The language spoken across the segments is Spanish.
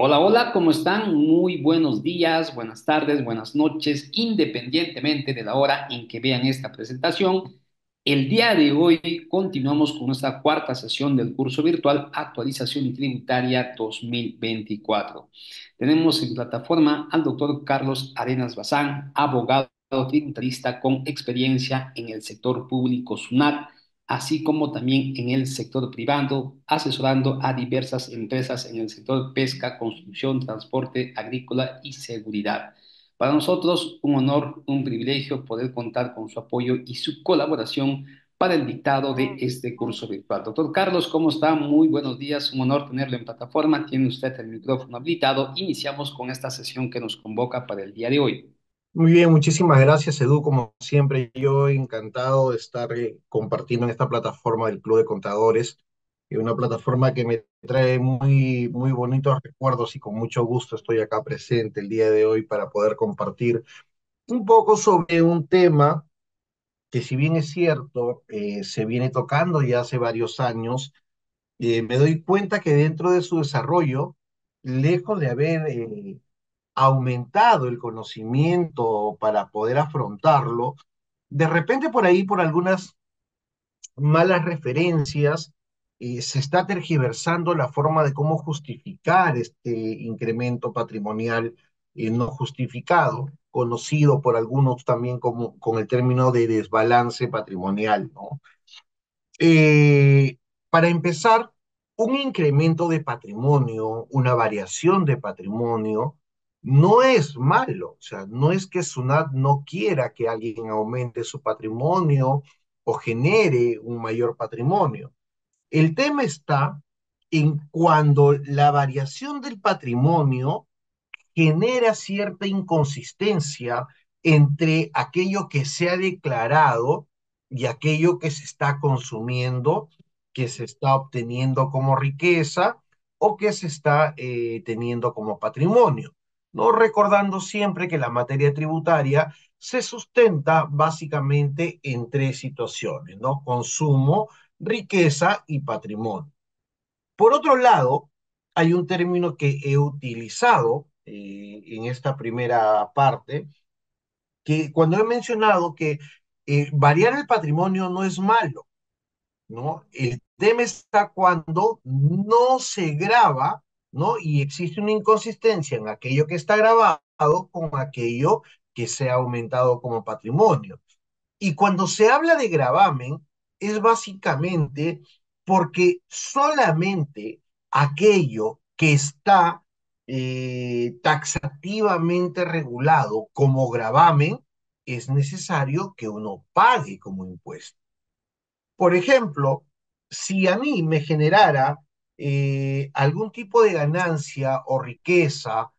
Hola, hola, ¿cómo están? Muy buenos días, buenas tardes, buenas noches, independientemente de la hora en que vean esta presentación. El día de hoy continuamos con nuestra cuarta sesión del curso virtual Actualización Tributaria 2024. Tenemos en plataforma al doctor Carlos Arenas Bazán, abogado tributarista con experiencia en el sector público SUNAT, así como también en el sector privado, asesorando a diversas empresas en el sector pesca, construcción, transporte, agrícola y seguridad. Para nosotros, un honor, un privilegio poder contar con su apoyo y su colaboración para el dictado de este curso virtual. Doctor Carlos, ¿cómo está? Muy buenos días, un honor tenerlo en plataforma. Tiene usted el micrófono habilitado. Iniciamos con esta sesión que nos convoca para el día de hoy. Muy bien, muchísimas gracias, Edu. Como siempre, yo encantado de estar compartiendo en esta plataforma del Club de Contadores, una plataforma que me trae muy bonitos recuerdos y con mucho gusto estoy acá presente el día de hoy para poder compartir un poco sobre un tema que, si bien es cierto, se viene tocando ya hace varios años. Me doy cuenta que dentro de su desarrollo, lejos de haber aumentado el conocimiento para poder afrontarlo, de repente por ahí, por algunas malas referencias, se está tergiversando la forma de cómo justificar este incremento patrimonial no justificado, conocido por algunos también como con el término de desbalance patrimonial, ¿no? Eh, para empezar, un incremento de patrimonio, una variación de patrimonio, no es malo. O sea, no es que SUNAT no quiera que alguien aumente su patrimonio o genere un mayor patrimonio. El tema está en cuando la variación del patrimonio genera cierta inconsistencia entre aquello que se ha declarado y aquello que se está consumiendo, que se está obteniendo como riqueza o que se está teniendo como patrimonio. ¿No? Recordando siempre que la materia tributaria se sustenta básicamente en tres situaciones, ¿no? Consumo, riqueza y patrimonio. Por otro lado, hay un término que he utilizado en esta primera parte, que cuando he mencionado que variar el patrimonio no es malo, ¿no? El tema está cuando no se graba, ¿no? Y existe una inconsistencia en aquello que está grabado con aquello que se ha aumentado como patrimonio. Y cuando se habla de gravamen, es básicamente porque solamente aquello que está taxativamente regulado como gravamen es necesario que uno pague como impuesto. Por ejemplo, si a mí me generara algún tipo de ganancia o riqueza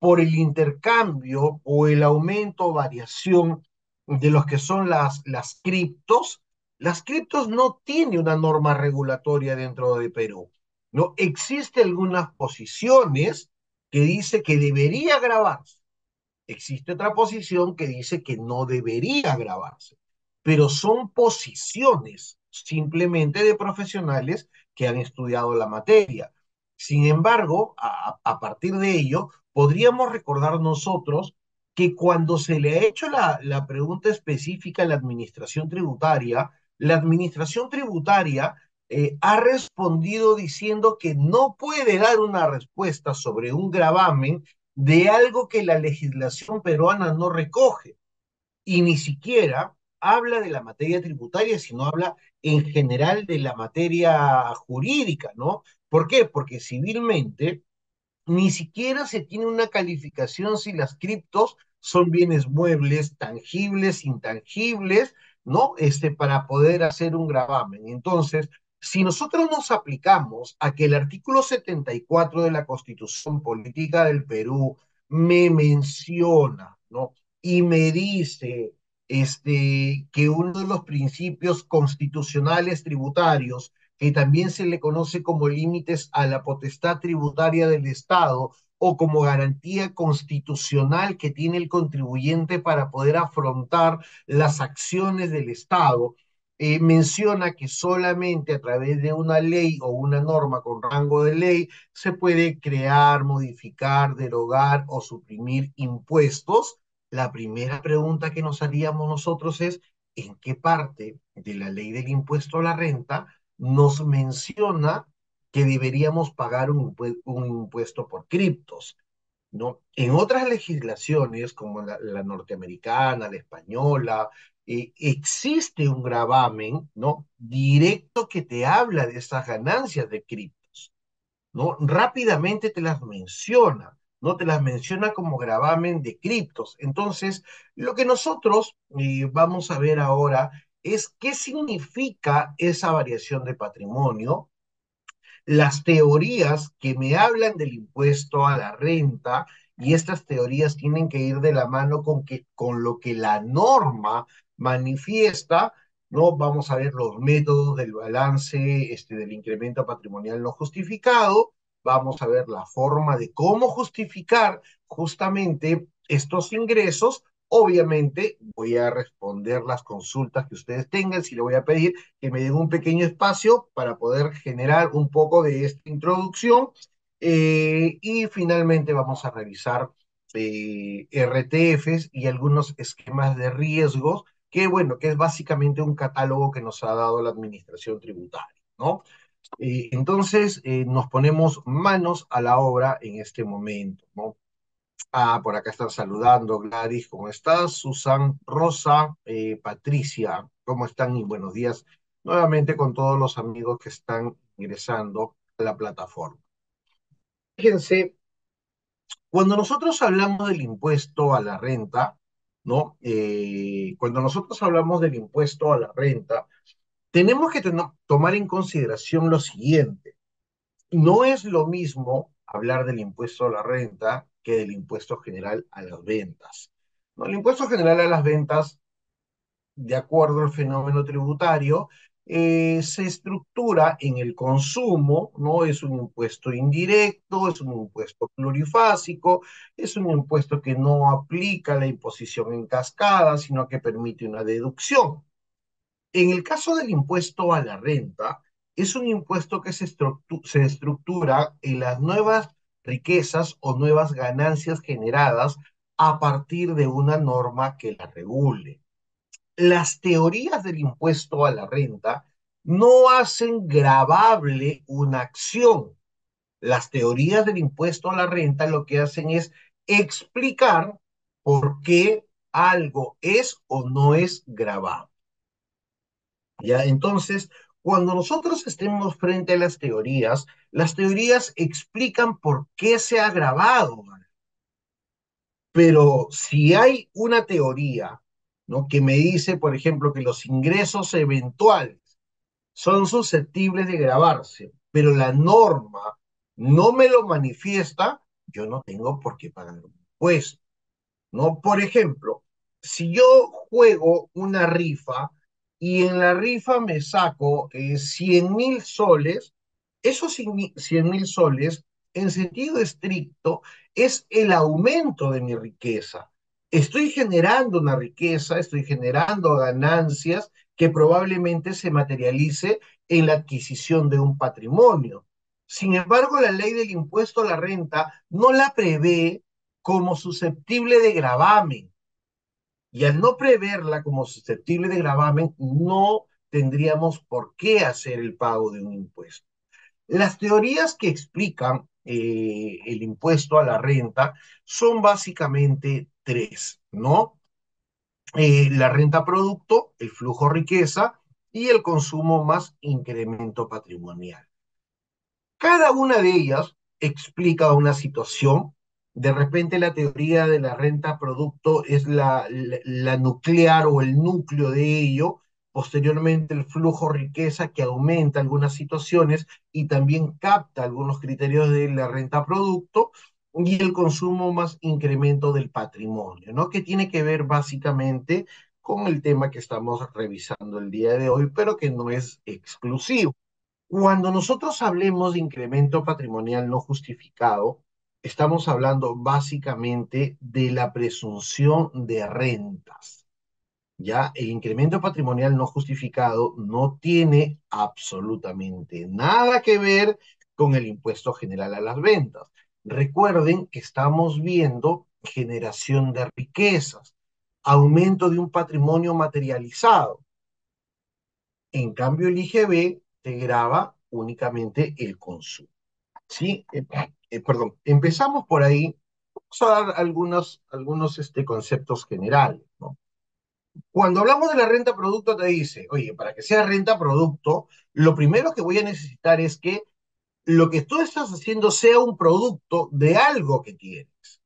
por el intercambio o el aumento o variación de los que son las criptos no tiene una norma regulatoria dentro de Perú. ¿No? Existe algunas posiciones que dice que debería grabarse. Existe otra posición que dice que no debería grabarse, pero son posiciones simplemente de profesionales que han estudiado la materia. Sin embargo, a partir de ello, podríamos recordar nosotros que cuando se le ha hecho la pregunta específica a la administración tributaria ha respondido diciendo que no puede dar una respuesta sobre un gravamen de algo que la legislación peruana no recoge y ni siquiera habla de la materia tributaria, sino habla en general de la materia jurídica, ¿no? ¿Por qué? Porque civilmente ni siquiera se tiene una calificación si las criptos son bienes muebles, tangibles, intangibles, ¿no? Para poder hacer un gravamen. Entonces, si nosotros nos aplicamos a que el artículo 74 de la Constitución Política del Perú me menciona, ¿no? Y me dice que uno de los principios constitucionales tributarios que también se le conoce como límites a la potestad tributaria del Estado o como garantía constitucional que tiene el contribuyente para poder afrontar las acciones del Estado, menciona que solamente a través de una ley o una norma con rango de ley se puede crear, modificar, derogar o suprimir impuestos. La primera pregunta que nos haríamos nosotros es, ¿en qué parte de la ley del impuesto a la renta nos menciona que deberíamos pagar un impuesto por criptos? ¿No? En otras legislaciones, como la norteamericana, la española, existe un gravamen, ¿no? Directo que te habla de esas ganancias de criptos, ¿no? Rápidamente te las menciona, ¿no? Te las menciona como gravamen de criptos. Entonces, lo que nosotros vamos a ver ahora es qué significa esa variación de patrimonio, las teorías que me hablan del impuesto a la renta, y estas teorías tienen que ir de la mano con lo que la norma manifiesta, ¿no? Vamos a ver los métodos del balance, del incremento patrimonial no justificado, vamos a ver la forma de cómo justificar justamente estos ingresos. Obviamente voy a responder las consultas que ustedes tengan, si le voy a pedir que me den un pequeño espacio para poder generar un poco de esta introducción, y finalmente vamos a revisar RTFs y algunos esquemas de riesgos, que bueno, que es básicamente un catálogo que nos ha dado la administración tributaria, ¿no? Entonces, nos ponemos manos a la obra en este momento, ¿no? Ah, por acá están saludando, Gladys, ¿cómo estás? Susan, Rosa, Patricia, ¿cómo están? Y buenos días nuevamente con todos los amigos que están ingresando a la plataforma. Fíjense, cuando nosotros hablamos del impuesto a la renta, ¿no? Cuando nosotros hablamos del impuesto a la renta, tenemos que tomar en consideración lo siguiente. No es lo mismo hablar del impuesto a la renta que del impuesto general a las ventas. ¿No? El impuesto general a las ventas, de acuerdo al fenómeno tributario, se estructura en el consumo, ¿no? Es un impuesto indirecto, es un impuesto plurifásico, es un impuesto que no aplica la imposición en cascada, sino que permite una deducción. En el caso del impuesto a la renta, es un impuesto que se estructura en las nuevas riquezas o nuevas ganancias generadas a partir de una norma que la regule. Las teorías del impuesto a la renta no hacen gravable una acción. Las teorías del impuesto a la renta lo que hacen es explicar por qué algo es o no es gravable. ¿Ya? Entonces, cuando nosotros estemos frente a las teorías explican por qué se ha grabado, ¿vale? Pero si hay una teoría, ¿no? Que me dice, por ejemplo, que los ingresos eventuales son susceptibles de grabarse, pero la norma no me lo manifiesta, yo no tengo por qué pagar un impuesto. ¿No? Por ejemplo, si yo juego una rifa y en la rifa me saco 100.000 soles, esos 100.000 soles, en sentido estricto, es el aumento de mi riqueza. Estoy generando una riqueza, estoy generando ganancias que probablemente se materialice en la adquisición de un patrimonio. Sin embargo, la ley del impuesto a la renta no la prevé como susceptible de gravamen. Y al no preverla como susceptible de gravamen, no tendríamos por qué hacer el pago de un impuesto. Las teorías que explican el impuesto a la renta son básicamente tres, ¿no? La renta producto, el flujo riqueza y el consumo más incremento patrimonial. Cada una de ellas explica una situación. De repente la teoría de la renta producto es la nuclear o el núcleo de ello. Posteriormente el flujo riqueza que aumenta algunas situaciones y también capta algunos criterios de la renta producto, y el consumo más incremento del patrimonio, ¿no? Que tiene que ver básicamente con el tema que estamos revisando el día de hoy, pero que no es exclusivo. Cuando nosotros hablemos de incremento patrimonial no justificado, estamos hablando básicamente de la presunción de rentas. Ya el incremento patrimonial no justificado no tiene absolutamente nada que ver con el impuesto general a las ventas. Recuerden que estamos viendo generación de riquezas, aumento de un patrimonio materializado. En cambio, el IGB te grava únicamente el consumo. ¿Sí? Perdón, empezamos por ahí. Vamos a dar algunos conceptos generales, ¿no? Cuando hablamos de la renta producto, te dice, oye, para que sea renta producto, lo primero que voy a necesitar es que lo que tú estás haciendo sea un producto de algo que tienes,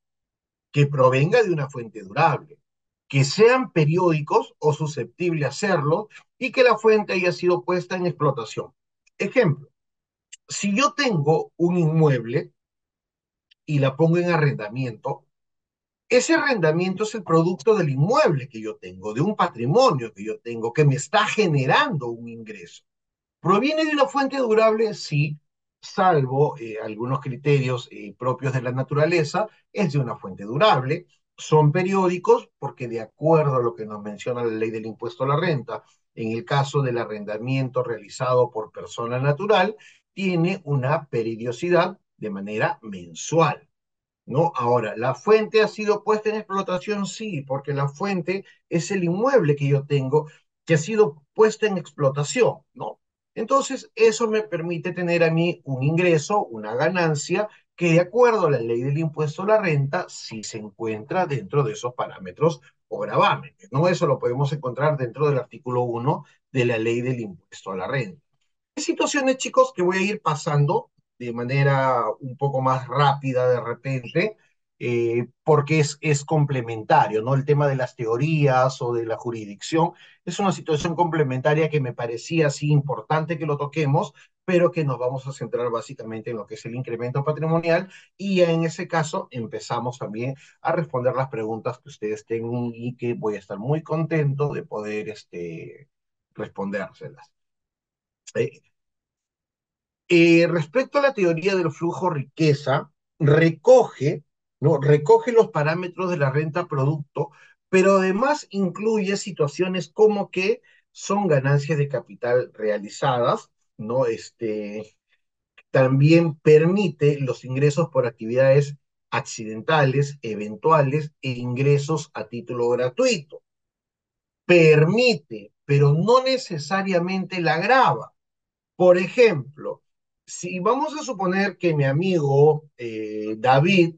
que provenga de una fuente durable, que sean periódicos o susceptibles a serlo y que la fuente haya sido puesta en explotación. Ejemplo, si yo tengo un inmueble y la pongo en arrendamiento, ese arrendamiento es el producto del inmueble que yo tengo, de un patrimonio que yo tengo, que me está generando un ingreso. ¿Proviene de una fuente durable? Sí, salvo algunos criterios propios de la naturaleza, es de una fuente durable. Son periódicos porque de acuerdo a lo que nos menciona la ley del impuesto a la renta, en el caso del arrendamiento realizado por persona natural, tiene una periodicidad de manera mensual. ¿No? Ahora, ¿la fuente ha sido puesta en explotación? Sí, porque la fuente es el inmueble que yo tengo que ha sido puesta en explotación, ¿no? Entonces, eso me permite tener a mí un ingreso, una ganancia, que de acuerdo a la ley del impuesto a la renta, sí se encuentra dentro de esos parámetros o gravámenes, ¿no? Eso lo podemos encontrar dentro del artículo 1 de la ley del impuesto a la renta. Hay situaciones, chicos, que voy a ir pasando de manera un poco más rápida de repente, porque es complementario, ¿no? El tema de las teorías o de la jurisdicción es una situación complementaria que me parecía así importante que lo toquemos, pero que nos vamos a centrar básicamente en lo que es el incremento patrimonial y en ese caso empezamos también a responder las preguntas que ustedes tengan y que voy a estar muy contento de poder respondérselas. Eh, Respecto a la teoría del flujo riqueza, recoge, ¿no? Recoge los parámetros de la renta producto, pero además incluye situaciones como que son ganancias de capital realizadas, ¿no? También permite los ingresos por actividades accidentales, eventuales e ingresos a título gratuito. Permite, pero no necesariamente la grava. Por ejemplo, si vamos a suponer que mi amigo David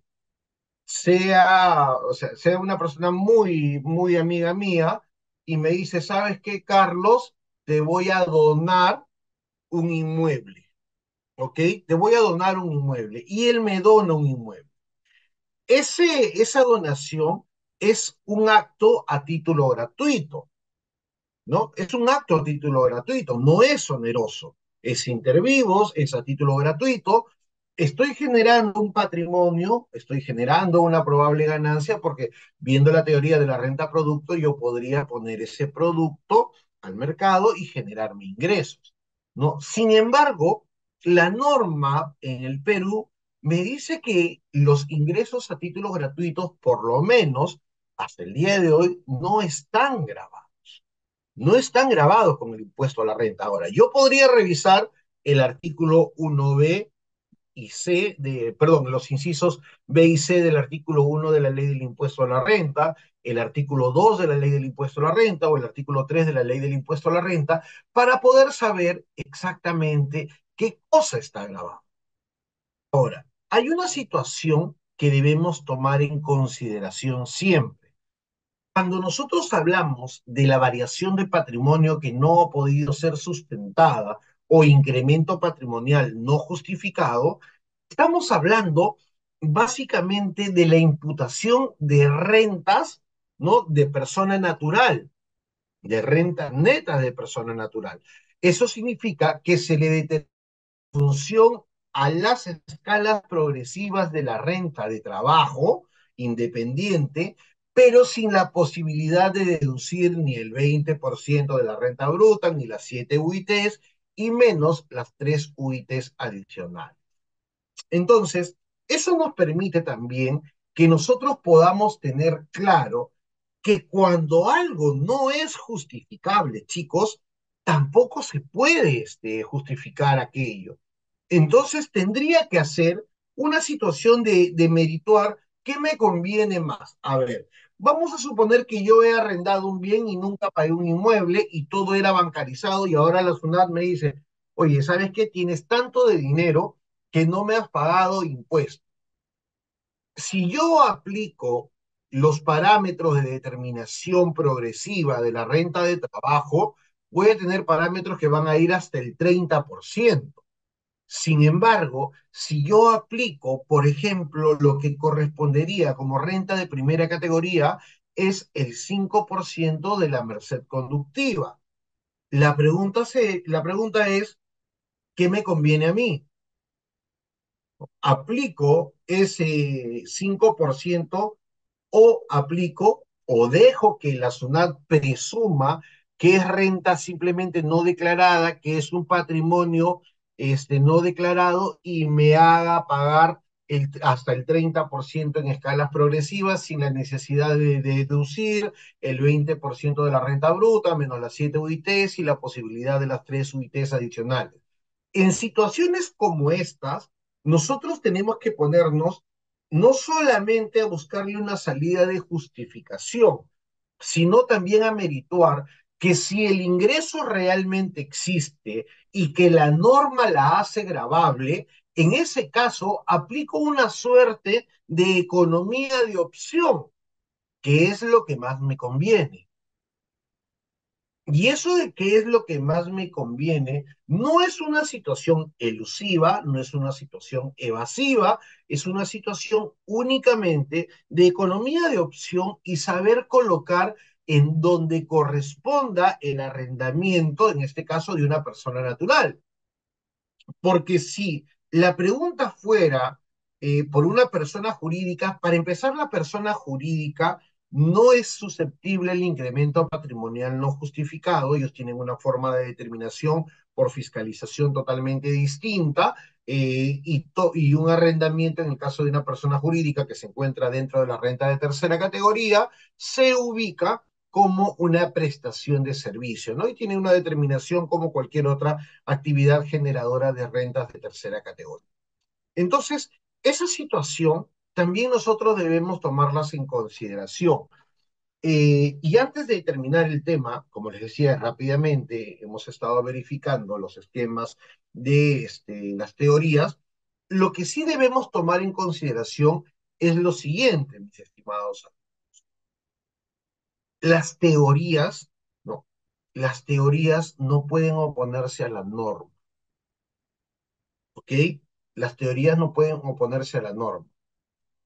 sea, o sea, sea una persona muy, muy amiga mía y me dice, ¿sabes qué, Carlos? Te voy a donar un inmueble, ¿ok? Te voy a donar un inmueble. Y él me dona un inmueble. Esa donación es un acto a título gratuito. ¿No? Es un acto a título gratuito, no es oneroso, es inter vivos, es a título gratuito. Estoy generando un patrimonio, estoy generando una probable ganancia porque viendo la teoría de la renta producto, yo podría poner ese producto al mercado y generarme ingresos, ¿no? Sin embargo, la norma en el Perú me dice que los ingresos a títulos gratuitos, por lo menos hasta el día de hoy, no están grabados, no están grabados con el impuesto a la renta. Ahora, yo podría revisar el artículo 1B y C, perdón, los incisos B y C del artículo 1 de la ley del impuesto a la renta, el artículo 2 de la ley del impuesto a la renta o el artículo 3 de la ley del impuesto a la renta para poder saber exactamente qué cosa está grabada. Ahora, hay una situación que debemos tomar en consideración siempre. Cuando nosotros hablamos de la variación de patrimonio que no ha podido ser sustentada o incremento patrimonial no justificado, estamos hablando básicamente de la imputación de rentas, ¿no? De persona natural, de rentas netas de persona natural. Eso significa que se le determina función a las escalas progresivas de la renta de trabajo independiente, pero sin la posibilidad de deducir ni el 20% de la renta bruta, ni las 7 UITs, y menos las 3 UITs adicionales. Entonces, eso nos permite también que nosotros podamos tener claro que cuando algo no es justificable, chicos, tampoco se puede justificar aquello. Entonces tendría que hacer una situación de merituar qué me conviene más. A ver, vamos a suponer que yo he arrendado un bien y nunca pagué un inmueble y todo era bancarizado y ahora la SUNAT me dice, oye, ¿sabes qué? Tienes tanto de dinero que no me has pagado impuestos. Si yo aplico los parámetros de determinación progresiva de la renta de trabajo, voy a tener parámetros que van a ir hasta el 30%. Sin embargo, si yo aplico, por ejemplo, lo que correspondería como renta de primera categoría, es el 5% de la merced conductiva. La pregunta es, ¿qué me conviene a mí? ¿Aplico ese 5% o aplico o dejo que la SUNAT presuma que es renta simplemente no declarada, que es un patrimonio no declarado y me haga pagar hasta el 30% en escalas progresivas sin la necesidad de deducir el 20% de la renta bruta menos las 7 UITs y la posibilidad de las 3 UITs adicionales? En situaciones como estas, nosotros tenemos que ponernos no solamente a buscarle una salida de justificación, sino también a merituar que si el ingreso realmente existe y que la norma la hace gravable, en ese caso aplico una suerte de economía de opción, que es lo que más me conviene. Y eso de qué es lo que más me conviene no es una situación elusiva, no es una situación evasiva, es una situación únicamente de economía de opción y saber colocar en donde corresponda el arrendamiento, en este caso de una persona natural. Porque si la pregunta fuera por una persona jurídica, para empezar, la persona jurídica no es susceptible al incremento patrimonial no justificado. Ellos tienen una forma de determinación por fiscalización totalmente distinta y un arrendamiento en el caso de una persona jurídica que se encuentra dentro de la renta de tercera categoría se ubica como una prestación de servicio, ¿no? Y tiene una determinación como cualquier otra actividad generadora de rentas de tercera categoría. Entonces, esa situación también nosotros debemos tomarlas en consideración. Y antes de terminar el tema, como les decía rápidamente, hemos estado verificando los esquemas de las teorías. Lo que sí debemos tomar en consideración es lo siguiente, mis estimados. Las teorías, no, las teorías no pueden oponerse a la norma, ¿ok? Las teorías no pueden oponerse a la norma.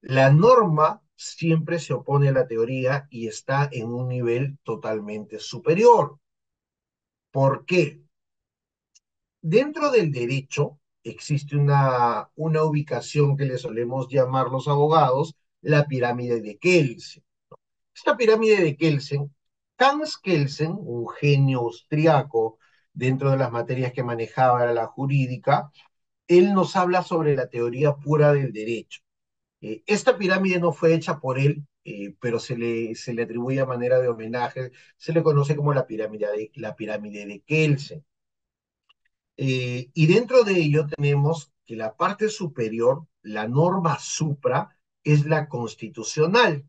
La norma siempre se opone a la teoría y está en un nivel totalmente superior. ¿Por qué? Dentro del derecho existe una ubicación que le solemos llamar los abogados la pirámide de Kelsen. Esta pirámide de Kelsen, Hans Kelsen, un genio austriaco dentro de las materias que manejaba era la jurídica, él nos habla sobre la teoría pura del derecho. Esta pirámide no fue hecha por él, pero se le atribuye a manera de homenaje, se le conoce como la pirámide de Kelsen. Y dentro de ello tenemos que la parte superior, la norma supra, es la constitucional,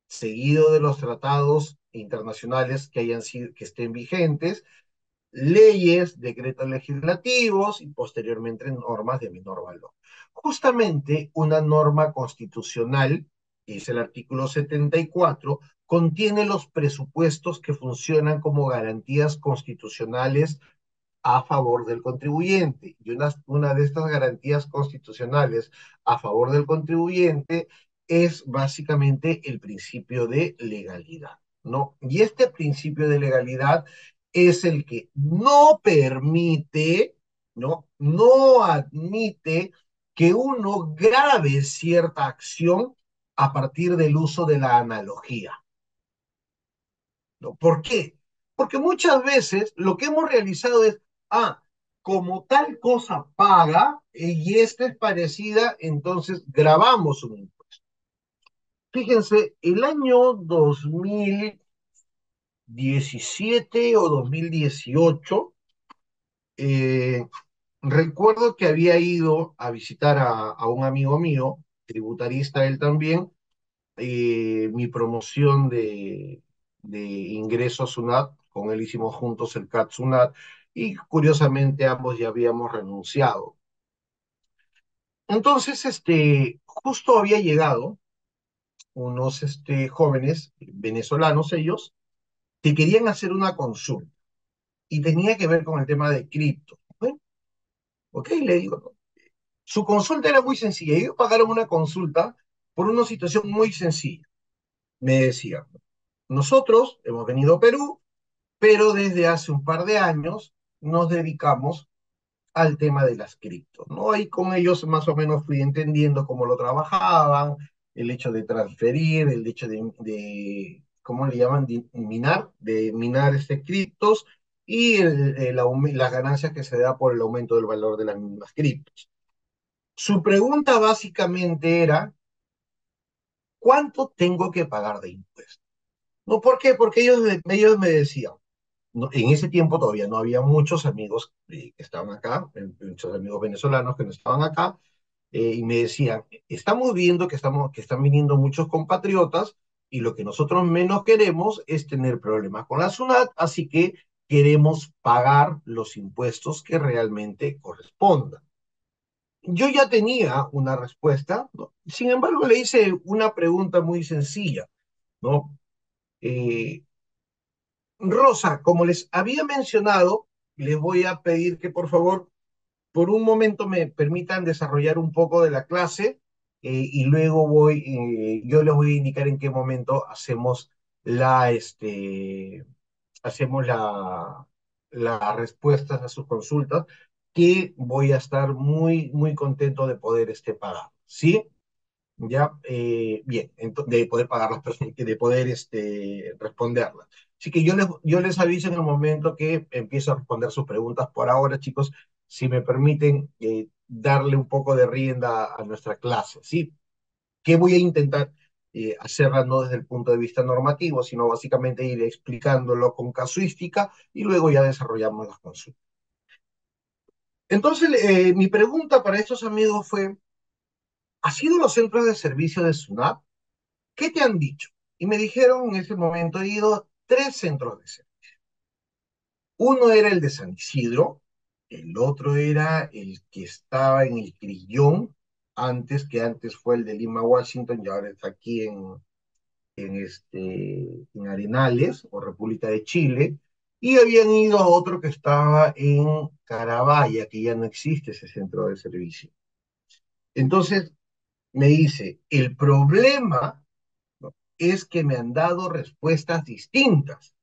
seguido de los tratados internacionales que hayan sido, que estén vigentes, leyes, decretos legislativos y posteriormente normas de menor valor. Justamente una norma constitucional, que es el artículo 74, contiene los presupuestos que funcionan como garantías constitucionales a favor del contribuyente. Y una de estas garantías constitucionales a favor del contribuyente es básicamente el principio de legalidad, ¿no? Y este principio de legalidad es el que no permite, ¿no? No admite que uno grave cierta acción a partir del uso de la analogía. ¿No? ¿Por qué? Porque muchas veces lo que hemos realizado es, como tal cosa paga y esta es parecida, entonces grabamos un impuesto. Fíjense, el año 2017 o 2018, eh, recuerdo que había ido a visitar a un amigo mío, tributarista él también, mi promoción de ingreso a SUNAT, con él hicimos juntos el CAT SUNAT, y curiosamente ambos ya habíamos renunciado. Entonces, justo había llegado unos jóvenes venezolanos ellos, que querían hacer una consulta y tenía que ver con el tema de cripto. Bueno, ok, le digo, ¿no? Su consulta era muy sencilla. Ellos pagaron una consulta por una situación muy sencilla. Me decían, nosotros hemos venido a Perú, pero desde hace un par de años nos dedicamos al tema de las criptos, ¿no? Ahí con ellos más o menos fui entendiendo cómo lo trabajaban, el hecho de transferir, el hecho ¿cómo le llaman? De minar criptos y las ganancias que se da por el aumento del valor de las mismas criptos. Su pregunta básicamente era, ¿cuánto tengo que pagar de impuestos? ¿No? ¿Por qué? Porque ellos me decían, no, en ese tiempo todavía no había muchos amigos que estaban acá, muchos amigos venezolanos que no estaban acá, y me decían, estamos viendo que están viniendo muchos compatriotas y lo que nosotros menos queremos es tener problemas con la SUNAT, así que queremos pagar los impuestos que realmente correspondan. Yo ya tenía una respuesta, ¿no? Sin embargo le hice una pregunta muy sencilla, ¿no? Eh, Rosa, como les había mencionado, les voy a pedir que por favor por un momento me permitan desarrollar un poco de la clase, y luego yo les voy a indicar en qué momento hacemos las respuestas a sus consultas, que voy a estar muy, muy contento de poder pagar. ¿Sí? Ya, bien, de poder pagarlas, perdón, de poder responderlas. Así que yo les aviso en el momento que empiezo a responder sus preguntas. Por ahora, chicos, si me permiten darle un poco de rienda a nuestra clase, ¿sí? Que voy a intentar hacerla no desde el punto de vista normativo, sino básicamente ir explicándolo con casuística y luego ya desarrollamos las consultas. Entonces, mi pregunta para estos amigos fue, ¿has ido a los centros de servicio de SUNAT? ¿Qué te han dicho? Y me dijeron en ese momento, he ido a tres centros de servicio. Uno era el de San Isidro, el otro era el que estaba en el Crillón, que antes fue el de Lima, Washington, y ahora está aquí en Arenales, o República de Chile, y habían ido a otro que estaba en Carabaya, que ya no existe ese centro de servicio. Entonces me dice, el problema, ¿no?, es que me han dado respuestas distintas.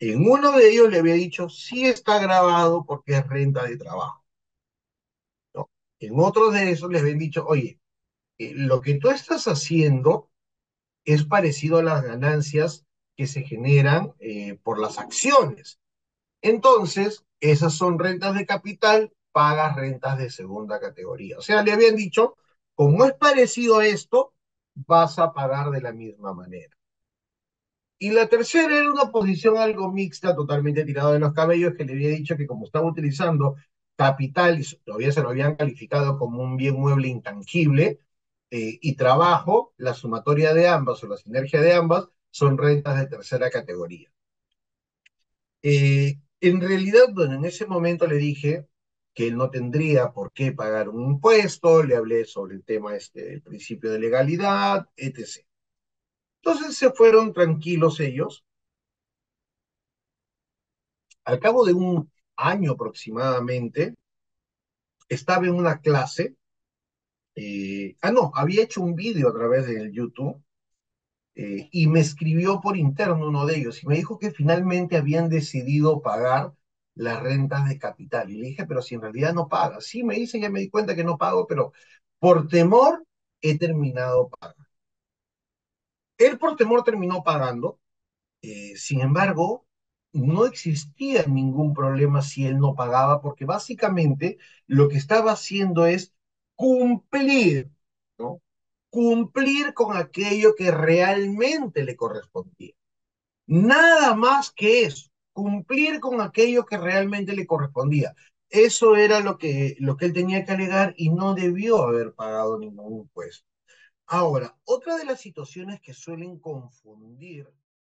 En uno de ellos le había dicho, sí está grabado porque es renta de trabajo, ¿no? En otro de esos les habían dicho, oye, lo que tú estás haciendo es parecido a las ganancias que se generan por las acciones. Entonces, esas son rentas de capital, pagas rentas de segunda categoría. O sea, le habían dicho, como es parecido a esto, vas a pagar de la misma manera. Y la tercera era una posición algo mixta, totalmente tirado de los cabellos, que le había dicho que como estaba utilizando capital, y todavía se lo habían calificado como un bien mueble intangible, y trabajo, la sumatoria de ambas o la sinergia de ambas son rentas de tercera categoría. En realidad, bueno, en ese momento le dije que él no tendría por qué pagar un impuesto, le hablé sobre el tema del principio de legalidad, etc. Entonces se fueron tranquilos ellos. Al cabo de un año aproximadamente, estaba en una clase, no, había hecho un vídeo a través del YouTube, y me escribió por interno uno de ellos y me dijo que finalmente habían decidido pagar las rentas de capital. Y le dije, pero si en realidad no paga. Sí, me dice, ya me di cuenta que no pago, pero por temor he terminado pagando. Él por temor terminó pagando. Sin embargo, no existía ningún problema si él no pagaba, porque básicamente lo que estaba haciendo es cumplir, ¿no?, cumplir con aquello que realmente le correspondía. Nada más que eso, cumplir con aquello que realmente le correspondía. Eso era lo que él tenía que alegar y no debió haber pagado ningún impuesto. Ahora, otra de las situaciones que suelen confundir